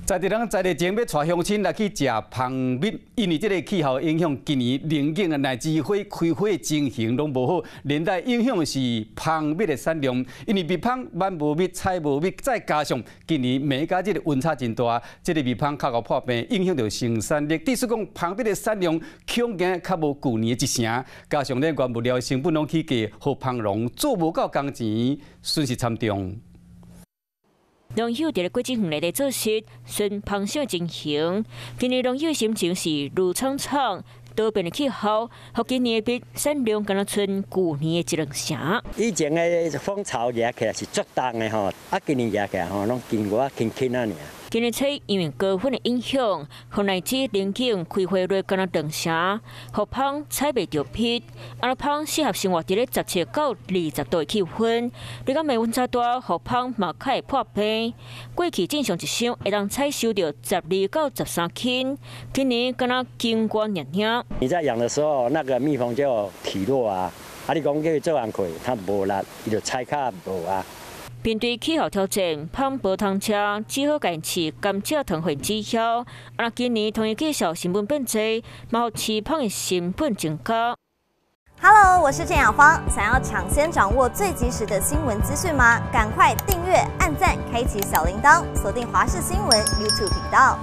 在地人在地前要带乡亲来去食蜂蜜，因为这个气候影响，今年林景乃至花开花的情形拢无好，连带影响是蜂蜜的产量。因为蜜蜂挽无蜜，采无蜜，再加上今年美加这个温差真大，这个蜜蜂较互破病，影响到生产力。据说讲蜂蜜的产量恐惊较无旧年的一成，加上咧原物料成本拢起价，互蜂农做无够工钱，损失惨重。 农友伫咧过节园内底做事，顺螃蟹情形。今年农友心情是如苍苍，多变的气候，和今年的产量敢若剩旧年的一两成。以前的蜂巢热起来是足重的吼，今年热起来吼，拢经过轻轻啊尔。 今年菜因为高温的影响，和乃至林景开花率敢若断层，互蜂采袂到蜜。阿蜂适合生活伫咧17到20度的气温，你讲暝温差大，互蜂嘛较会破病。过去正常一箱会当采收到12到13斤，今年敢若斤冠两两。你在养的时候，那个蜜蜂就体弱啊，你讲叫伊做工课，它无力，伊就采较无啊。 面对气候挑战，蜂无通车，只好坚持甘蔗糖分指标。今年同意介绍成本变低，嘛互饲蜂的成本增加。Hello， 我是郑雅芳。想要抢先掌握最及时的新闻资讯吗？赶快订阅、按赞、开启小铃铛，锁定华视新闻 YouTube 频道。